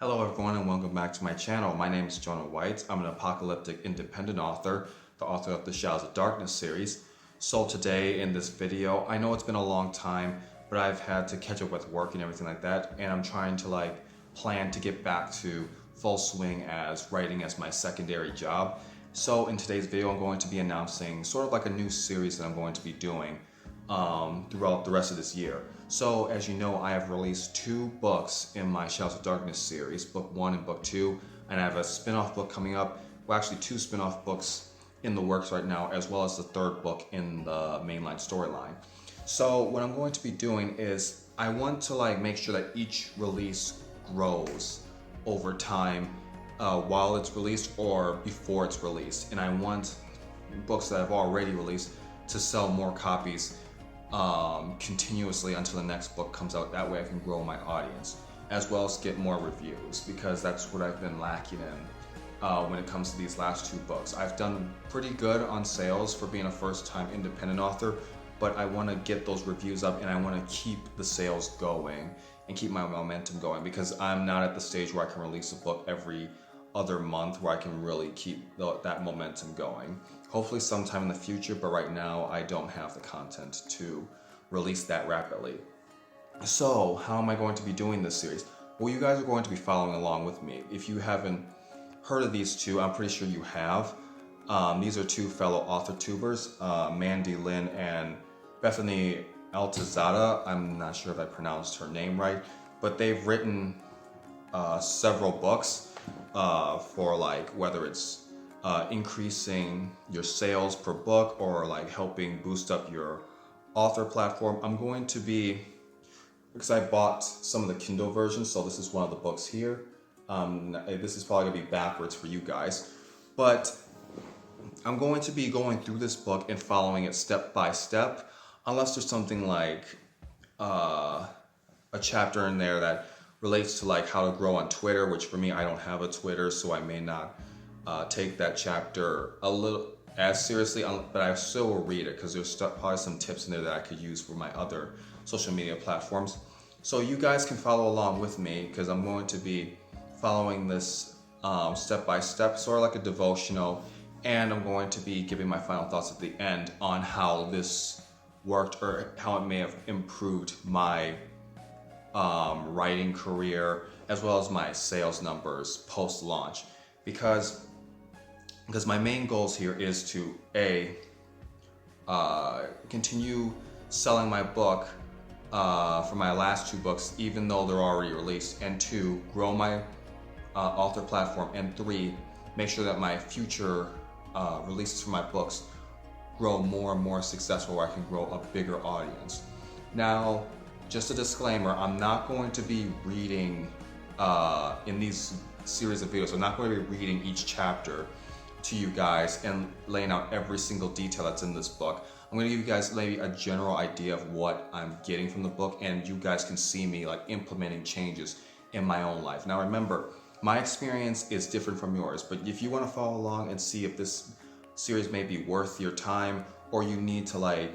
Hello everyone and welcome back to my channel. My name is Jonah White. I'm an apocalyptic independent author, the author of the Shadows of Darkness series. So today in this video, I know it's been a long time, but I've had to catch up with work and everything like that, and I'm trying to plan to get back to full swing as writing as my secondary job. So in today's video, I'm going to be announcing sort of like a new series that I'm going to be doing throughout the rest of this year. So as you know, I have released 2 books in my Shadows of Darkness series, book 1 and book 2, and I have a spin-off book coming up, well actually 2 spin-off books in the works right now, as well as the 3rd book in the mainline storyline. So what I'm going to be doing is I want to make sure that each release grows over time while it's released or before it's released, and I want books that I've already released to sell more copies continuously until the next book comes out. That way I can grow my audience as well as get more reviews, because that's what I've been lacking in when it comes to these last 2 books. I've done pretty good on sales for being a first-time independent author, but I want to get those reviews up and I want to keep the sales going and keep my momentum going, because I'm not at the stage where I can release a book every other month where I can really keep that momentum going. Hopefully sometime in the future, but right now I don't have the content to release that rapidly. So how am I going to be doing this series? Well, you guys are going to be following along with me. If you haven't heard of these 2, I'm pretty sure you have. These are 2 fellow author tubers, Mandy Lynn and Bethany Altazada. I'm not sure if I pronounced her name right, but they've written several books for whether it's increasing your sales per book or helping boost up your author platform. I'm going to be, because I bought some of the Kindle versions, so this is one of the books here. This is probably gonna be backwards for you guys, but I'm going to be going through this book and following it step by step, unless there's something like a chapter in there that relates to how to grow on Twitter, which for me, I don't have a Twitter, so I may not take that chapter a little as seriously, but I still will read it because there's probably some tips in there that I could use for my other social media platforms. So you guys can follow along with me, because I'm going to be following this step by step, sort of like a devotional, and I'm going to be giving my final thoughts at the end on how this worked or how it may have improved my writing career as well as my sales numbers post-launch, because my main goals here is to continue selling my book for my last 2 books even though they're already released, and 2, grow my author platform, and 3, make sure that my future releases for my books grow more and more successful where I can grow a bigger audience. Now, just a disclaimer, I'm not going to be reading in these series of videos, I'm not going to be reading each chapter to you guys and laying out every single detail that's in this book. I'm going to give you guys maybe a general idea of what I'm getting from the book, and you guys can see me implementing changes in my own life. Now remember, my experience is different from yours, but if you want to follow along and see if this series may be worth your time, or you need to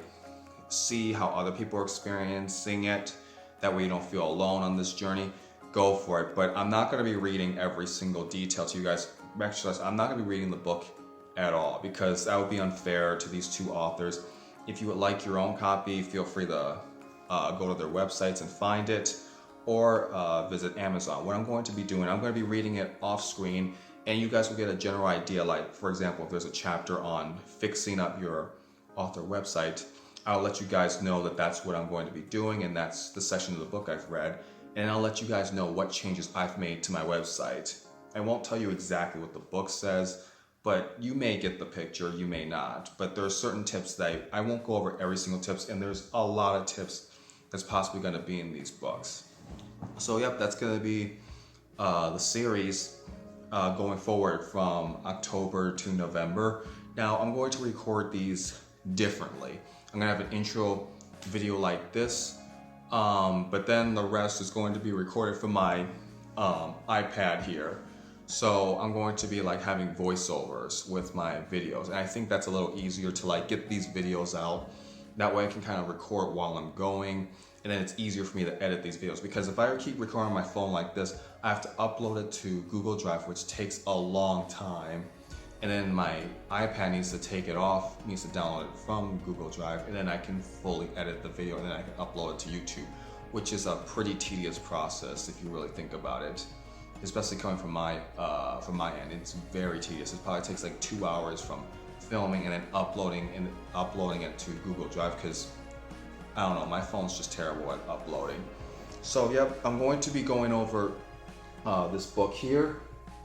see how other people are experiencing it, that way you don't feel alone on this journey, go for it. But I'm not going to be reading every single detail to you guys. Actually, I'm not going to be reading the book at all, because that would be unfair to these 2 authors. If you would like your own copy, feel free to go to their websites and find it, or visit Amazon. What I'm going to be doing, I'm going to be reading it off screen, and you guys will get a general idea. For example, if there's a chapter on fixing up your author website, I'll let you guys know that that's what I'm going to be doing, and that's the section of the book I've read, and I'll let you guys know what changes I've made to my website. I won't tell you exactly what the book says, but you may get the picture, you may not. But there are certain tips that I won't go over every single tips, and there's a lot of tips that's possibly going to be in these books. So yep, that's going to be the series going forward from October to November. Now I'm going to record these differently. I'm going to have an intro video like this, but then the rest is going to be recorded from my iPad here. So I'm going to be having voiceovers with my videos, and I think that's a little easier to get these videos out. That way I can kind of record while I'm going, and then it's easier for me to edit these videos, because if I keep recording on my phone like this, I have to upload it to Google Drive, which takes a long time. And then my iPad needs to take it off, needs to download it from Google Drive, and then I can fully edit the video and then I can upload it to YouTube, which is a pretty tedious process if you really think about it. Especially coming from my end, it's very tedious. It probably takes like 2 hours from filming and then uploading it to Google Drive, because I don't know, my phone's just terrible at uploading. So yep, I'm going to be going over this book here,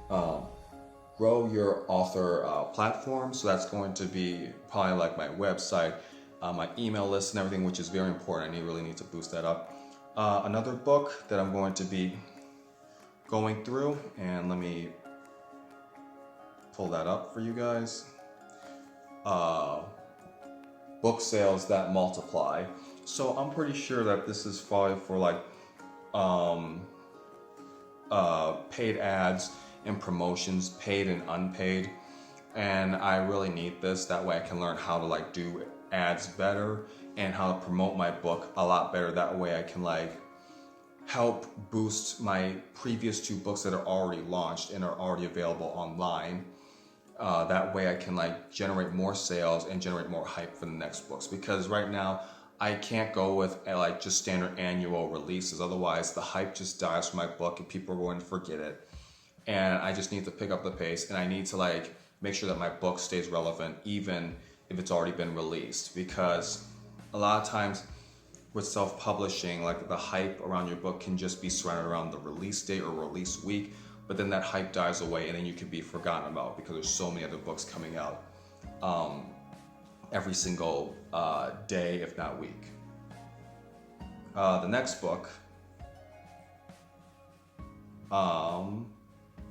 Grow Your Author Platform. So that's going to be probably like my website, my email list and everything, which is very important. I really need to boost that up. Another book that I'm going to be going through, and let me pull that up for you guys. Book Sales That Multiply. So I'm pretty sure that this is probably for like paid ads and promotions, paid and unpaid, and I really need this. That way I can learn how to like do ads better and how to promote my book a lot better. That way I can like help boost my previous 2 books that are already launched and are already available online. That way I can like generate more sales and generate more hype for the next books, because right now I can't go with like just standard annual releases. Otherwise the hype just dies for my book and people are going to forget it. And I just need to pick up the pace, and I need to like make sure that my book stays relevant even if it's already been released, because a lot of times with self-publishing, like the hype around your book can just be surrounded around the release date or release week, but then that hype dies away and then you can be forgotten about because there's so many other books coming out every single day, if not week. The next book,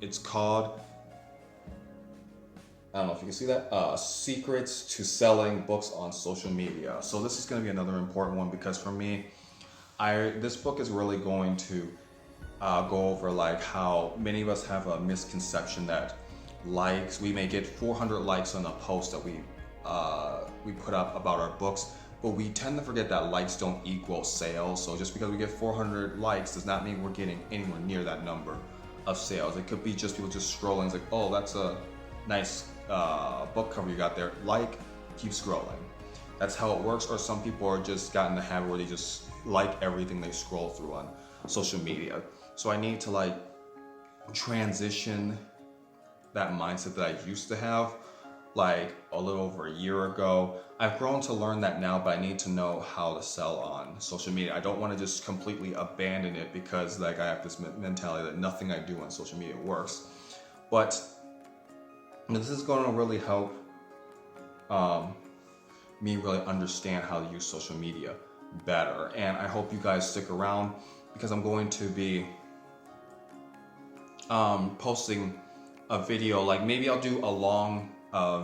it's called, I don't know if you can see that, Secrets to Selling Books on Social Media. So this is going to be another important one, because for me, this book is really going to go over like how many of us have a misconception that likes, we may get 400 likes on a post that we put up about our books, but we tend to forget that likes don't equal sales. So just because we get 400 likes does not mean we're getting anywhere near that number of sales. It could be just people just scrolling. It's like, oh, that's a nice book cover you got there. Like, keep scrolling. That's how it works. Or some people are just got in the habit where they just like everything they scroll through on social media. So I need to like transition that mindset that I used to have like a little over a year ago. I've grown to learn that now, but I need to know how to sell on social media. I don't want to just completely abandon it because like I have this mentality that nothing I do on social media works. But this is going to really help me really understand how to use social media better. And I hope you guys stick around, because I'm going to be posting a video. Like maybe I'll do a long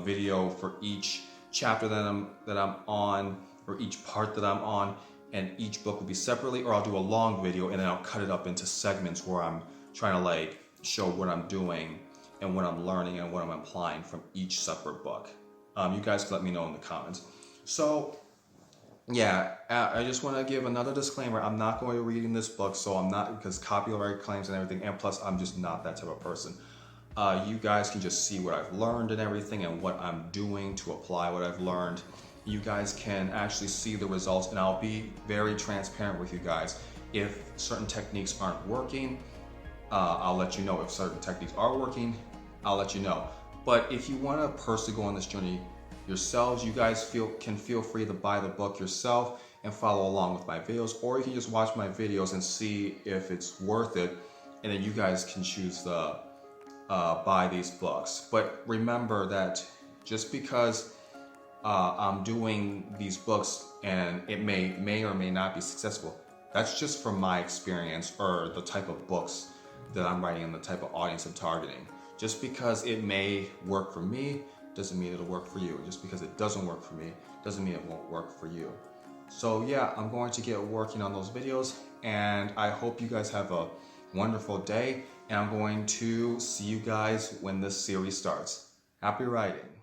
video for each chapter that I'm on, or each part that I'm on, and each book will be separately, or I'll do a long video and then I'll cut it up into segments where I'm trying to like show what I'm doing and what I'm learning and what I'm applying from each separate book. You guys can let me know in the comments. So yeah, I just want to give another disclaimer. I'm not going to be reading this book, so I'm not, because copyright claims and everything, and plus I'm just not that type of person. You guys can just see what I've learned and everything and what I'm doing to apply what I've learned. You guys can actually see the results, and I'll be very transparent with you guys. If certain techniques aren't working, I'll let you know. If certain techniques are working, I'll let you know. But if you want to personally go on this journey yourselves, you guys can feel free to buy the book yourself and follow along with my videos, or you can just watch my videos and see if it's worth it, and then you guys can choose to buy these books. But remember that just because I'm doing these books and it may or may not be successful, that's just from my experience or the type of books that I'm writing and the type of audience I'm targeting. Just because it may work for me doesn't mean it'll work for you. Just because it doesn't work for me doesn't mean it won't work for you. So yeah, I'm going to get working on those videos, and I hope you guys have a wonderful day, and I'm going to see you guys when this series starts. Happy writing.